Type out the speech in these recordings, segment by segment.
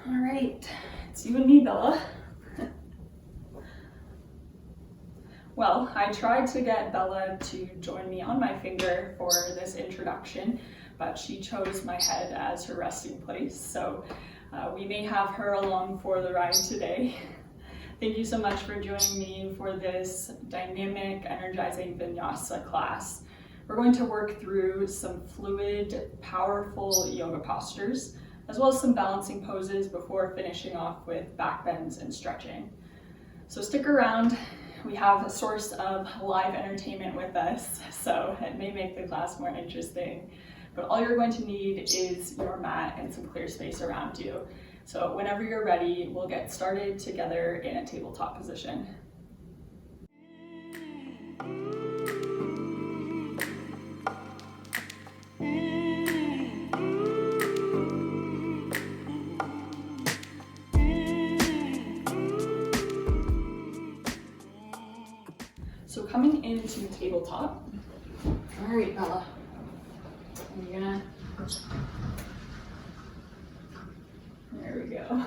All right, it's you and me, Bella. Well, I tried to get Bella to join me on my finger for this introduction, but she chose my head as her resting place, so we may have her along for the ride today. Thank you so much for joining me for this dynamic, energizing Vinyasa class. We're going to work through some fluid, powerful yoga postures, as well as some balancing poses before finishing off with back bends and stretching. So stick around. We have a source of live entertainment with us, so it may make the class more interesting. But all you're going to need is your mat and some clear space around you. So whenever you're ready, we'll get started together in a tabletop position. So coming into tabletop, all right, Bella, there we go.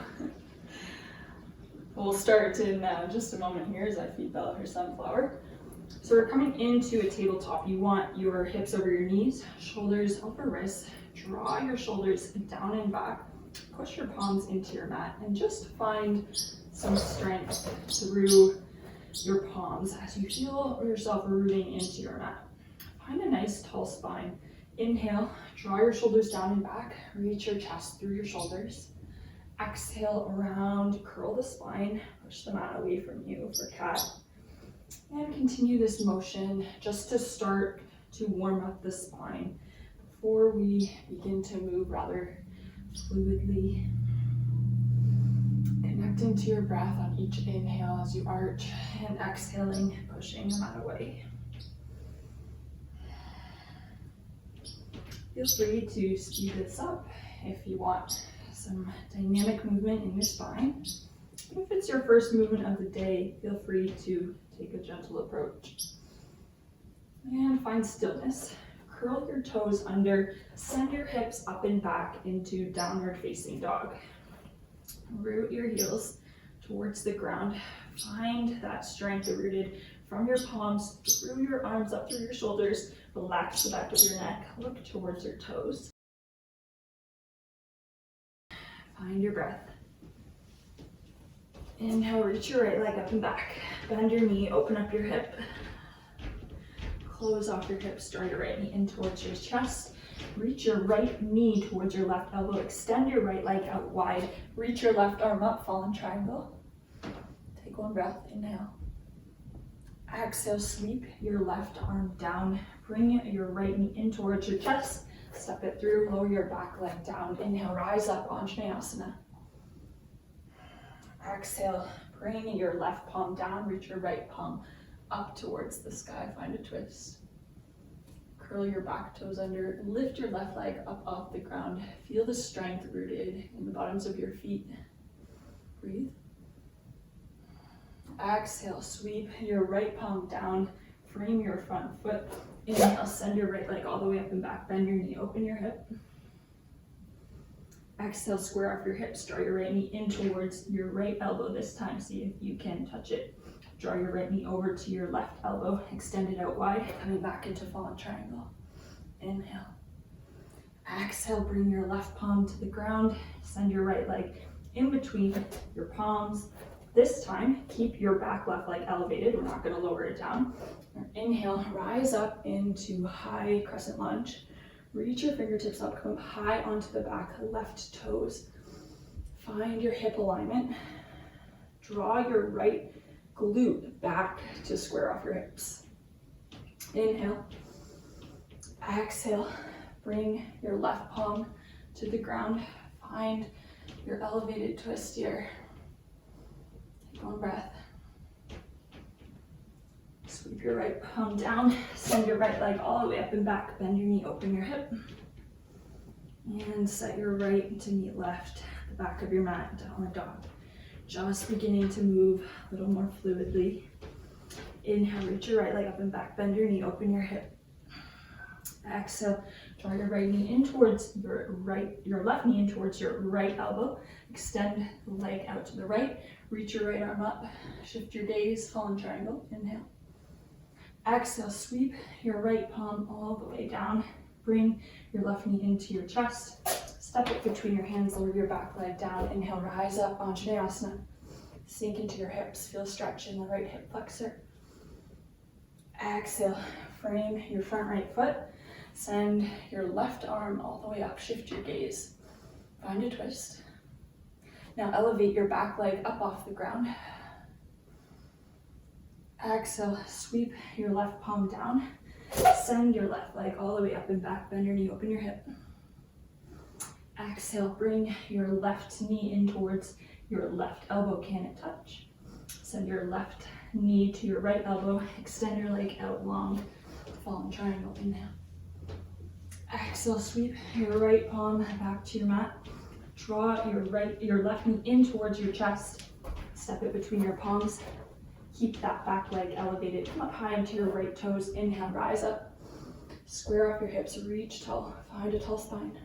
We'll start in just a moment here as I feed Bella her sunflower. So we're coming into a tabletop. You want your hips over your knees, shoulders over wrists. Draw your shoulders down and back. Push your palms into your mat and just find some strength through your palms as you feel yourself rooting into your mat. Find a nice tall spine. Inhale, draw your shoulders down and back. Reach your chest through your shoulders. Exhale, around, curl the spine. Push the mat away from you for cat. And continue this motion just to start to warm up the spine before we begin to move rather fluidly. Connecting to your breath on each inhale as you arch and exhaling, pushing the mat away. Feel free to speed this up if you want some dynamic movement in your spine. If it's your first movement of the day, feel free to take a gentle approach. And find stillness. Curl your toes under, send your hips up and back into downward facing dog. Root your heels towards the ground. Find that strength rooted from your palms through your arms up through your shoulders. Relax the back of your neck. Look towards your toes. Find your breath. Inhale, reach your right leg up and back. Bend your knee, open up your hip. Close off your hips, draw your right knee in towards your chest. Reach your right knee towards your left elbow. Extend your right leg out wide. Reach your left arm up, fallen triangle. Take one breath, inhale. Exhale, sweep your left arm down. Bring your right knee in towards your chest. Step it through, lower your back leg down. Inhale, rise up, Anjaneyasana. Exhale, bring your left palm down. Reach your right palm up towards the sky. Find a twist. Curl your back toes under, lift your left leg up off the ground. Feel the strength rooted in the bottoms of your feet. Breathe. Exhale, sweep your right palm down, frame your front foot. Inhale, send your right leg all the way up and back, bend your knee, open your hip. Exhale, square off your hips, draw your right knee in towards your right elbow this time. See if you can touch it. Draw your right knee over to your left elbow, extend it out wide, coming back into fallen triangle. Inhale. Exhale, bring your left palm to the ground, send your right leg in between your palms. This time, keep your back left leg elevated. We're not going to lower it down. Inhale, rise up into high crescent lunge. Reach your fingertips up, come high onto the back, left toes. Find your hip alignment. Draw your right glute back to square off your hips. Inhale. Exhale. Bring your left palm to the ground. Find your elevated twist here. Take one breath. Sweep your right palm down. Send your right leg all the way up and back. Bend your knee, open your hip. And set your right to meet left, the back of your mat, downward dog. Just beginning to move a little more fluidly. Inhale, reach your right leg up and back, bend your knee, open your hip. Exhale, Draw your right knee in towards your left knee in towards your right elbow. Extend the leg out to the right. Reach your right arm up. Shift your gaze, fallen triangle. Inhale. Exhale, sweep your right palm all the way down. Bring your left knee into your chest. Step it between your hands, lower your back leg down. Inhale, rise up, Anjaneyasana. Sink into your hips, feel stretch in the right hip flexor. Exhale, frame your front right foot. Send your left arm all the way up, shift your gaze. Find a twist. Now elevate your back leg up off the ground. Exhale, sweep your left palm down. Send your left leg all the way up and back, bend your knee, open your hip. Exhale, bring your left knee in towards your left elbow, can it touch? Send your left knee to your right elbow, extend your leg out long, fallen triangle, inhale. Exhale, sweep your right palm back to your mat. Draw your left knee in towards your chest. Step it between your palms. Keep that back leg elevated. Come up high into your right toes. Inhale, rise up. Square off your hips, reach tall. Find a tall spine.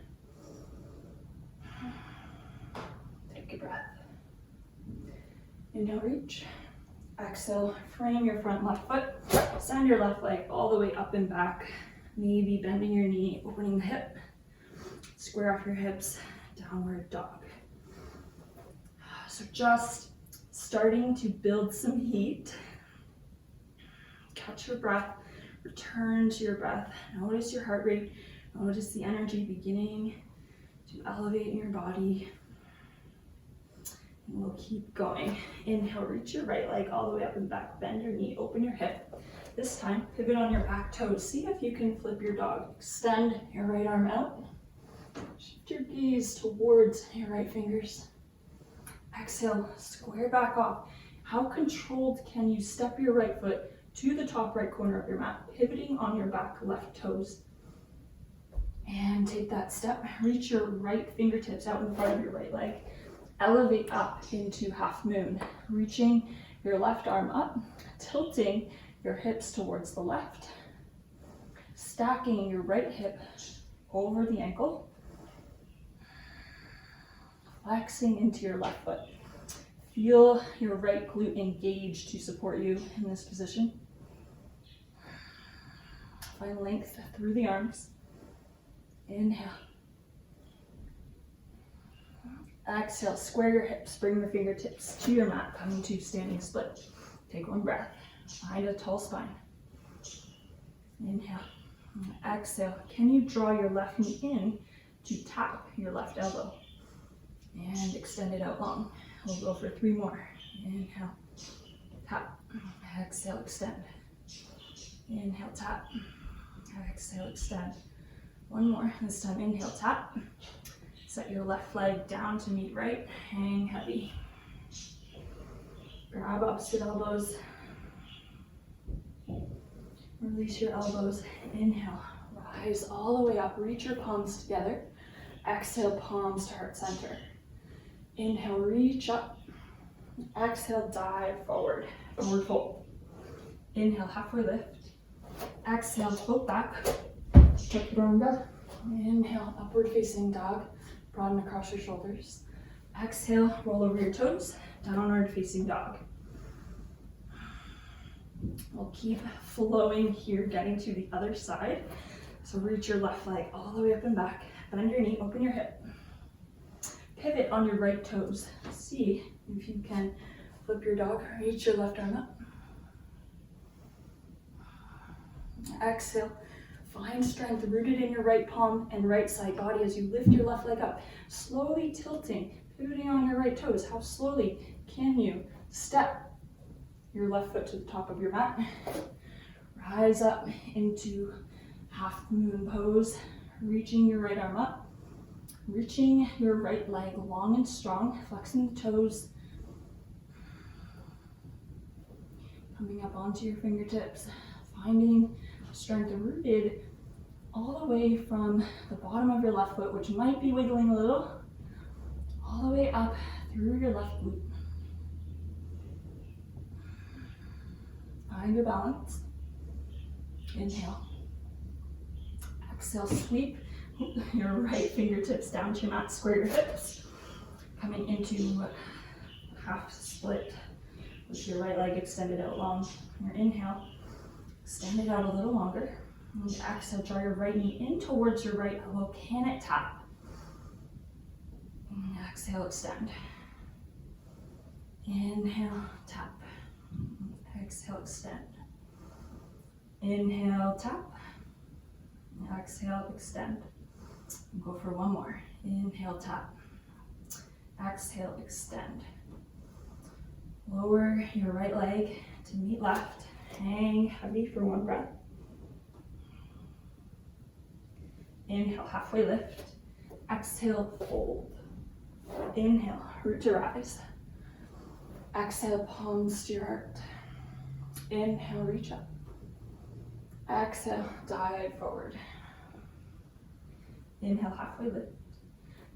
Take a breath. Inhale, reach. Exhale, frame your front left foot. Send your left leg all the way up and back. Maybe bending your knee, opening the hip. Square off your hips, downward dog. So just starting to build some heat. Catch your breath, return to your breath. Notice your heart rate, notice the energy beginning to elevate in your body. And we'll keep going. Inhale, reach your right leg all the way up and back. Bend your knee, open your hip. This time, pivot on your back toes. See if you can flip your dog. Extend your right arm out. Shift your gaze towards your right fingers. Exhale, square back off. How controlled can you step your right foot to the top right corner of your mat, pivoting on your back left toes? And take that step. Reach your right fingertips out in front of your right leg. Elevate up into half moon. Reaching your left arm up, tilting your hips towards the left. Stacking your right hip over the ankle. Flexing into your left foot. Feel your right glute engage to support you in this position. Find length through the arms. Inhale. Exhale, square your hips, bring the fingertips to your mat, coming to standing split. Take one breath, find a tall spine. Inhale. Exhale, can you draw your left knee in to tap your left elbow? And extend it out long. We'll go for 3 more. Inhale, tap. Exhale, extend. Inhale, tap. Exhale, extend. 1 more. This time, inhale, tap. Set your left leg down to meet right. Hang heavy. Grab opposite elbows. Release your elbows. Inhale. Rise all the way up. Reach your palms together. Exhale, palms to heart center. Inhale, reach up. Exhale, dive forward. Forward fold. Inhale, halfway lift. Exhale, float back. Chaturanga. Inhale, upward facing dog. Broaden across your shoulders. Exhale, roll over your toes. Downward facing dog. We'll keep flowing here, getting to the other side. So reach your left leg all the way up and back. Bend your knee, open your hip. Pivot on your right toes. See if you can flip your dog. Reach your left arm up. Exhale. Find strength rooted in your right palm and right side body as you lift your left leg up. Slowly tilting, pivoting on your right toes. How slowly can you step your left foot to the top of your mat? Rise up into half moon pose, reaching your right arm up. Reaching your right leg long and strong, flexing the toes. Coming up onto your fingertips, finding strength rooted all the way from the bottom of your left foot, which might be wiggling a little, all the way up through your left glute. Find your balance. Inhale. Exhale, sweep your right fingertips down to your mat, square your hips. Coming into half split with your right leg extended out long. Your inhale, extend it out a little longer. And exhale, draw your right knee in towards your right elbow. Can it tap? And exhale, extend. Inhale, tap. Exhale, extend. Inhale, tap. Exhale, extend. Go for one more. Inhale, tap. Exhale, extend. Lower your right leg to meet left. Hang heavy for one breath. Inhale, halfway lift. Exhale, fold. Inhale, root to rise. Exhale, palms to your heart. Inhale, reach up. Exhale, dive forward. Inhale, halfway lift.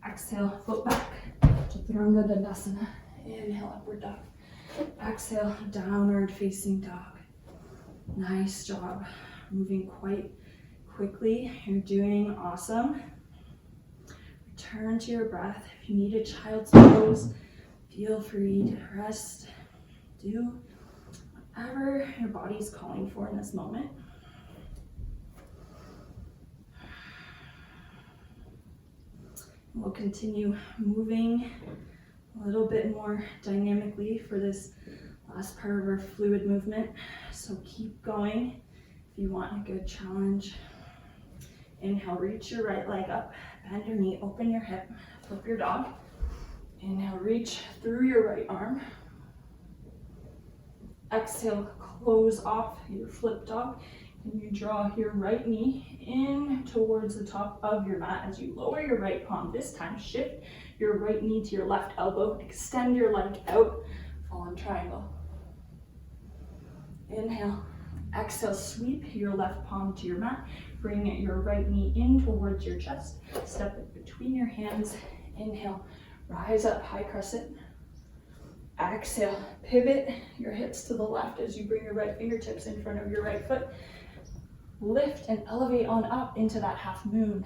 Exhale, float back. Chaturanga Dandasana. Inhale, upward dog. Exhale, downward facing dog. Nice job. Moving quite quickly. You're doing awesome. Return to your breath. If you need a child's pose, feel free to rest. Do whatever your body's calling for in this moment. We'll continue moving a little bit more dynamically for this last part of our fluid movement. So keep going if you want a good challenge. Inhale, reach your right leg up, bend your knee, open your hip, flip your dog. Inhale, reach through your right arm. Exhale, close off your flip dog. And you draw your right knee in towards the top of your mat as you lower your right palm. This time, shift your right knee to your left elbow. Extend your leg out, fallen triangle. Inhale. Exhale, sweep your left palm to your mat. Bring your right knee in towards your chest. Step it between your hands. Inhale, rise up, high crescent. Exhale, pivot your hips to the left as you bring your right fingertips in front of your right foot. Lift and elevate on up into that half moon.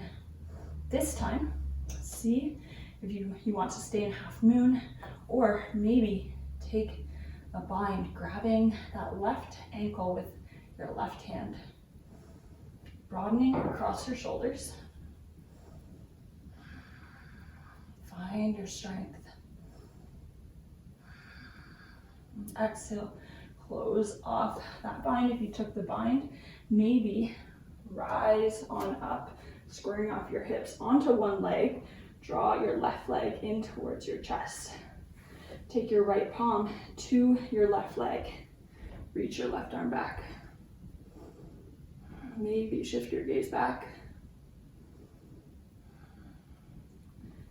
This time, see if you want to stay in half moon, or maybe take a bind, grabbing that left ankle with your left hand. Broadening across your shoulders. Find your strength. Exhale, close off that bind. If you took the bind, maybe rise on up, squaring off your hips onto one leg. Draw your left leg in towards your chest. Take your right palm to your left leg. Reach your left arm back. Maybe shift your gaze back.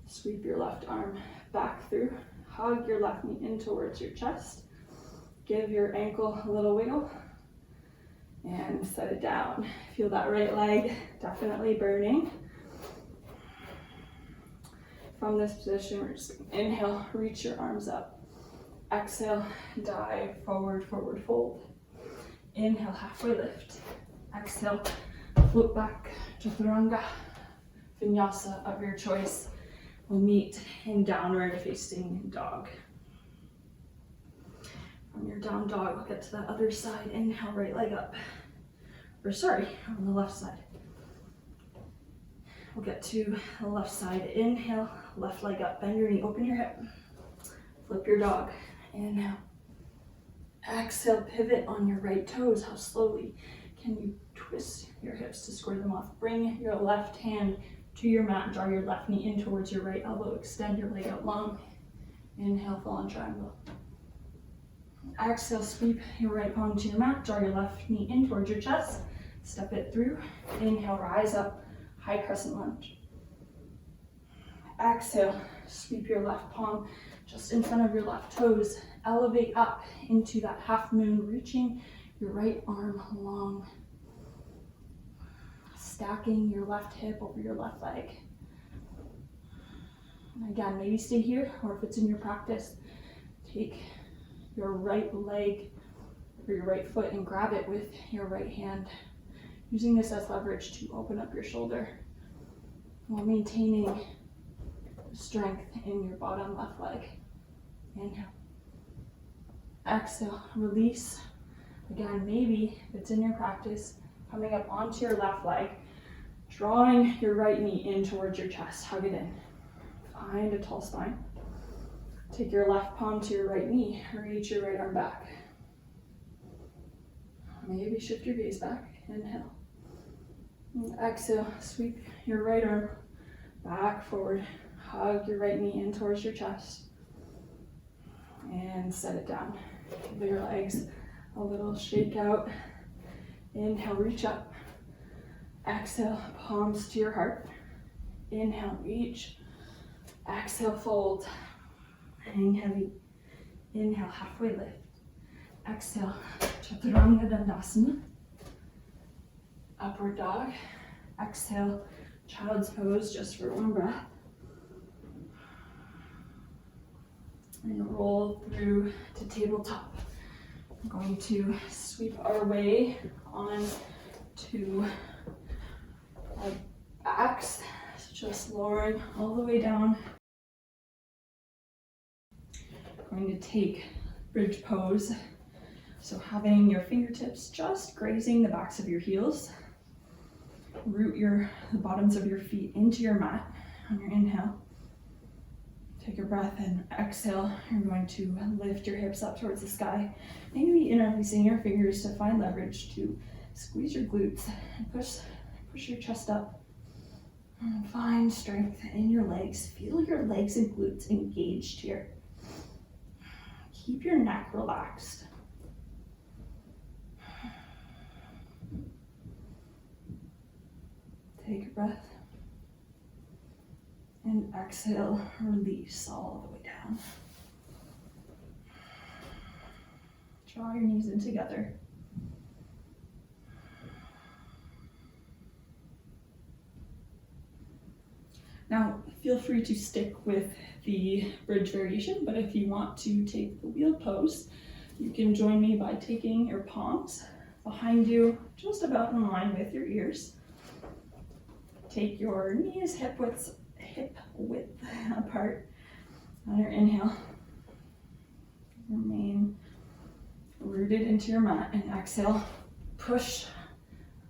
Sweep your left arm back through. Hug your left knee in towards your chest. Give your ankle a little wiggle. And set it down. Feel that right leg definitely burning. From this position, we're just going to inhale, reach your arms up. Exhale, dive forward, forward fold. Inhale, halfway lift. Exhale, float back, Chaturanga. Vinyasa of your choice. We'll meet in downward facing dog. From your down dog, we'll get to that other side. Inhale, right leg up. Or sorry, on the left side. We'll get to the left side. Inhale, left leg up, bend your knee, open your hip. Flip your dog. Inhale. Exhale, pivot on your right toes. How slowly can you twist your hips to square them off? Bring your left hand to your mat. Draw your left knee in towards your right elbow. Extend your leg out long. Inhale, fallen triangle. Exhale, sweep your right palm to your mat. Draw your left knee in towards your chest. Step it through. Inhale, rise up, high crescent lunge. Exhale, sweep your left palm just in front of your left toes. Elevate up into that half moon, reaching your right arm long. Stacking your left hip over your left leg. And again, maybe stay here, or if it's in your practice, take your right leg or your right foot and grab it with your right hand, using this as leverage to open up your shoulder. while maintaining strength in your bottom left leg. Inhale. Exhale, release. Again, maybe if it's in your practice, coming up onto your left leg, drawing your right knee in towards your chest, hug it in. Find a tall spine. Take your left palm to your right knee, reach your right arm back. Maybe shift your gaze back, inhale. And exhale, sweep your right arm back forward, hug your right knee in towards your chest, and set it down. Give your legs a little shake out. Inhale, reach up. Exhale, palms to your heart. Inhale, reach. Exhale, fold. Hang heavy. Inhale, halfway lift. Exhale, Chaturanga Dandasana. Upward dog. Exhale, child's pose just for one breath. And roll through to tabletop. We're going to sweep our way on to our backs. So just lowering all the way down. We're going to take bridge pose. So having your fingertips just grazing the backs of your heels. Root the bottoms of your feet into your mat on your inhale. Take your breath and exhale. You're going to lift your hips up towards the sky. Maybe interlacing your fingers to find leverage to squeeze your glutes and push your chest up. And find strength in your legs. Feel your legs and glutes engaged here. Keep your neck relaxed. Take a breath. And exhale, release all the way down. Draw your knees in together. Now, feel free to stick with the bridge variation, but if you want to take the wheel pose, you can join me by taking your palms behind you, just about in line with your ears. Take your knees hip width apart on your inhale. Remain rooted into your mat, and exhale, push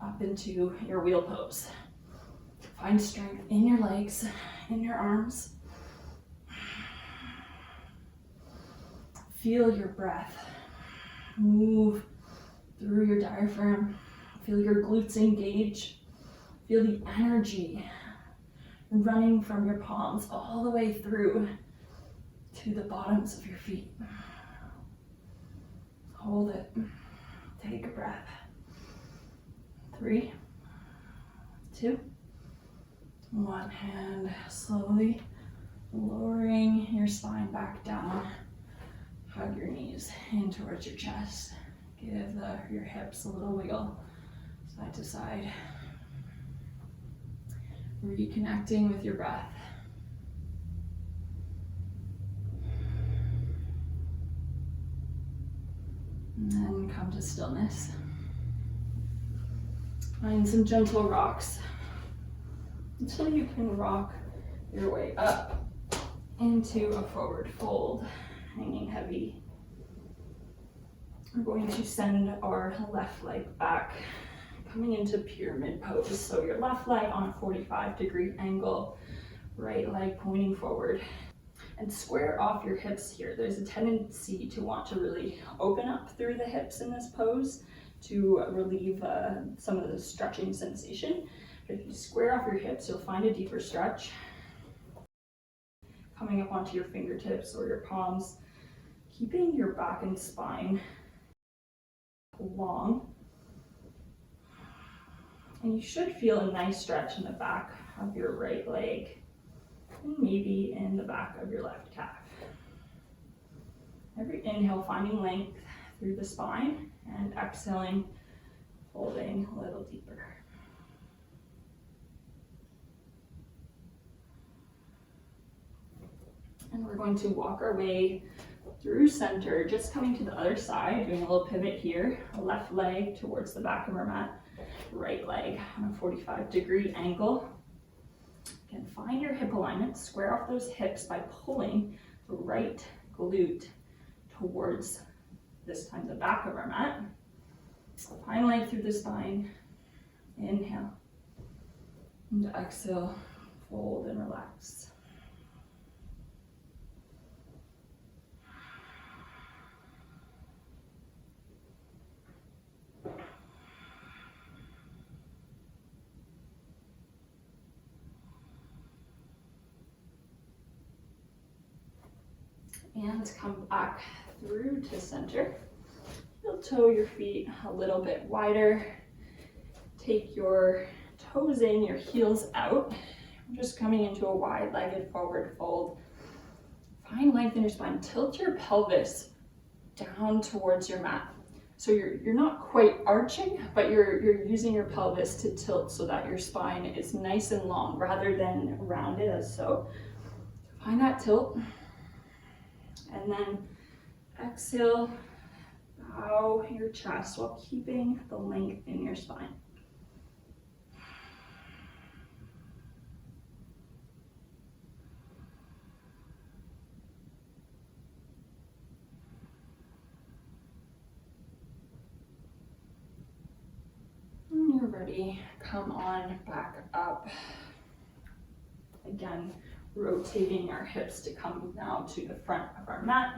up into your wheel pose. Find strength in your legs, in your arms. Feel your breath move through your diaphragm. Feel your glutes engage. Feel the energy running from your palms all the way through to the bottoms of your feet. Hold it. Take a breath. 3, 2, 1. And slowly lowering your spine back down. Hug your knees in towards your chest. Give your hips a little wiggle side to side. Reconnecting with your breath. And then come to stillness. Find some gentle rocks until you can rock your way up into a forward fold, hanging heavy. We're going to send our left leg back, coming into pyramid pose. So your left leg on a 45-degree angle, right leg pointing forward. And square off your hips here. There's a tendency to want to really open up through the hips in this pose to relieve some of the stretching sensation. But if you square off your hips, you'll find a deeper stretch. Coming up onto your fingertips or your palms, keeping your back and spine long. And you should feel a nice stretch in the back of your right leg, and maybe in the back of your left calf. Every inhale, finding length through the spine, and exhaling, folding a little deeper. And we're going to walk our way through center, just coming to the other side, doing a little pivot here, left leg towards the back of our mat, right leg on a 45-degree angle. Again, find your hip alignment, square off those hips by pulling the right glute towards, this time, the back of our mat. Find length through the spine. Inhale. And exhale, fold and relax. And come back through to center. You'll toe your feet a little bit wider. Take your toes in, your heels out. We're just coming into a wide-legged forward fold. Find length in your spine. Tilt your pelvis down towards your mat. So you're not quite arching, but you're using your pelvis to tilt so that your spine is nice and long rather than rounded as so. Find that tilt. And then exhale, bow your chest while keeping the length in your spine. When you're ready, come on back up. Again, rotating our hips to come now to the front of our mat.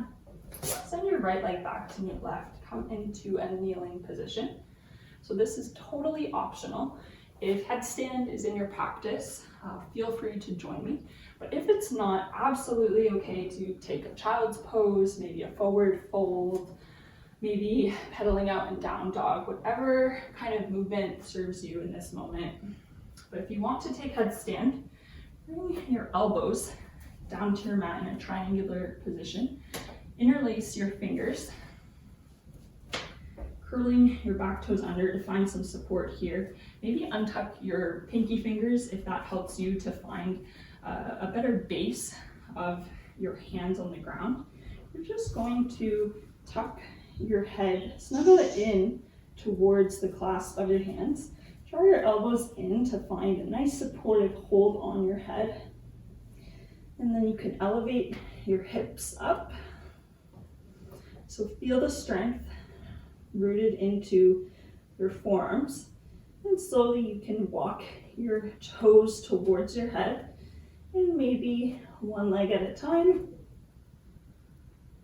Send your right leg back to meet left. Come into a kneeling position. So this is totally optional. If headstand is in your practice, feel free to join me. But if it's not, absolutely okay to take a child's pose, maybe a forward fold, maybe pedaling out and down dog, whatever kind of movement serves you in this moment. But if you want to take headstand, bring your elbows down to your mat in a triangular position. Interlace your fingers, curling your back toes under to find some support here. Maybe untuck your pinky fingers if that helps you to find a better base of your hands on the ground. You're just going to tuck your head, snuggle it in towards the clasp of your hands. Draw your elbows in to find a nice supportive hold on your head. And then you can elevate your hips up. So feel the strength rooted into your forearms. And slowly you can walk your toes towards your head. And maybe one leg at a time,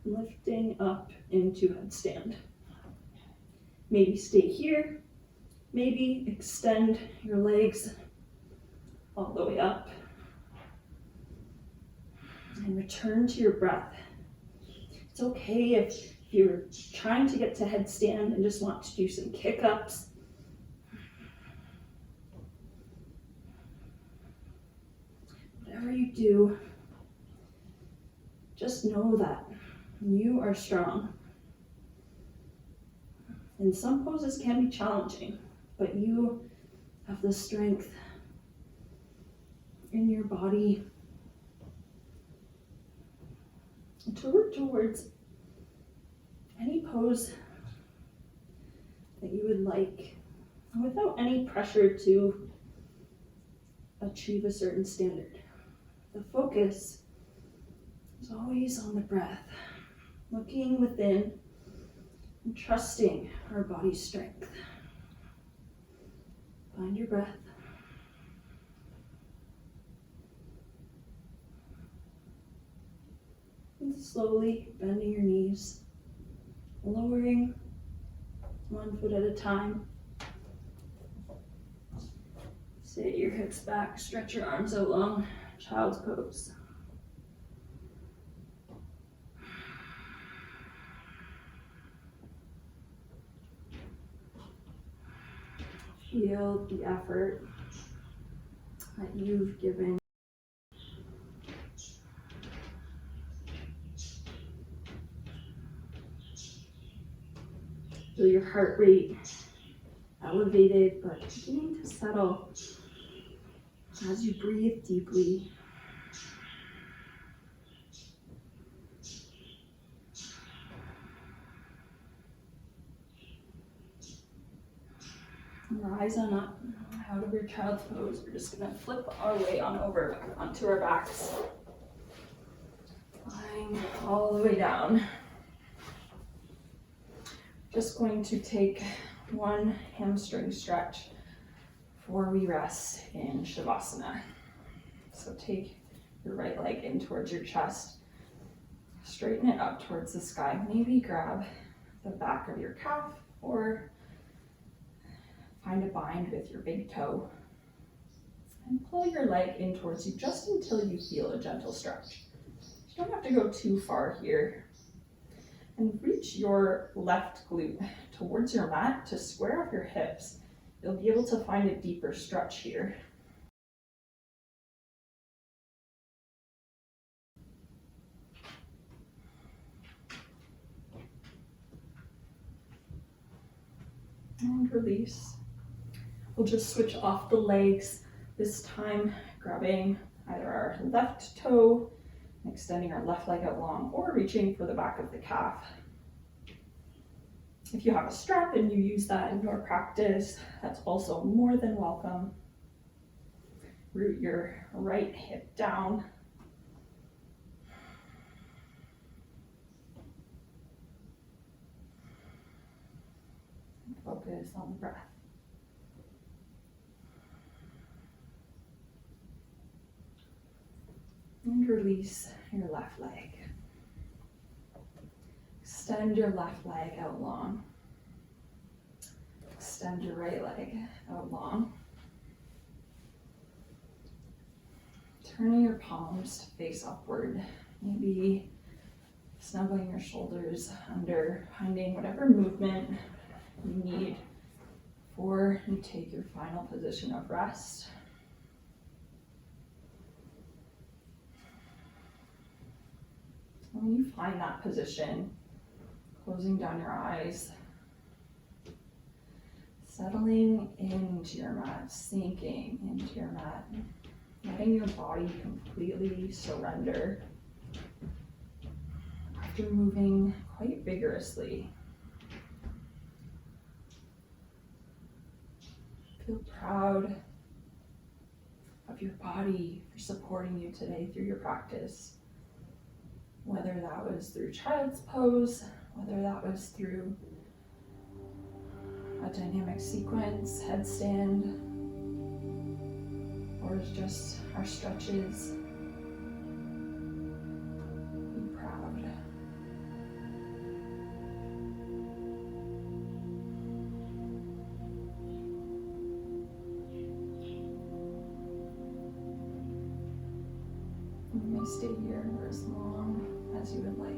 lifting up into headstand. Maybe stay here. Maybe extend your legs all the way up. And return to your breath. It's okay if you're trying to get to headstand and just want to do some kick-ups. Whatever you do, just know that you are strong. And some poses can be challenging, but you have the strength in your body to work towards any pose that you would like without any pressure to achieve a certain standard. The focus is always on the breath, looking within and trusting our body's strength. Find your breath. And slowly bending your knees, lowering one foot at a time. Sit your hips back, stretch your arms out long, child's pose. Feel the effort that you've given. Feel your heart rate elevated, but beginning to settle as you breathe deeply. Rise on up, Out of your child's pose, we're just gonna flip our way on over back onto our backs. Lying all the way down. Just going to take one hamstring stretch before we rest in Shavasana. So take your right leg in towards your chest. Straighten it up towards the sky. Maybe grab the back of your calf or find a bind with your big toe. And pull your leg in towards you just until you feel a gentle stretch. You don't have to go too far here. And reach your left glute towards your mat to square off your hips. You'll be able to find a deeper stretch here. And release. We'll just switch off the legs, this time grabbing either our left toe, extending our left leg out long, or reaching for the back of the calf. If you have a strap and you use that in your practice, that's also more than welcome. Root your right hip down. And focus on the breath. And release your left leg. Extend your left leg out long. Extend your right leg out long. Turning your palms to face upward. Maybe snuggling your shoulders under, finding whatever movement you need before you take your final position of rest. When you find that position, closing down your eyes, settling into your mat, sinking into your mat, letting your body completely surrender after moving quite vigorously. Feel proud of your body for supporting you today through your practice. Whether that was through child's pose, whether that was through a dynamic sequence, headstand, or just our stretches. Be proud. You may stay here for as long as you would like.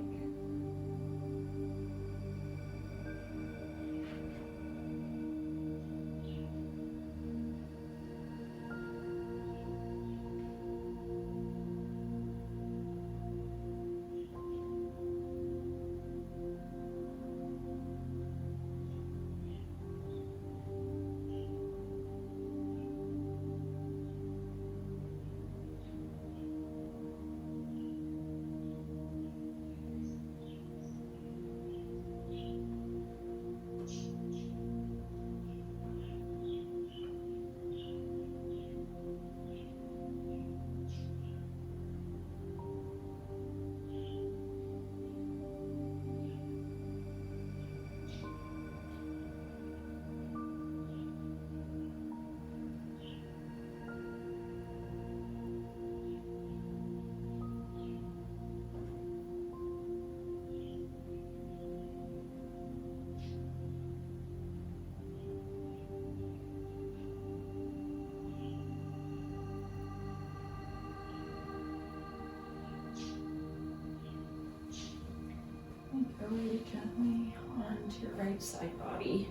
Go gently onto your right side body.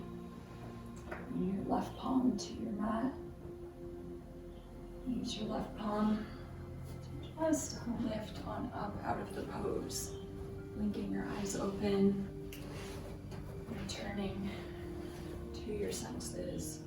Bring your left palm to your mat. Use your left palm to just lift on up out of the pose. Blinking your eyes open. Returning to your senses.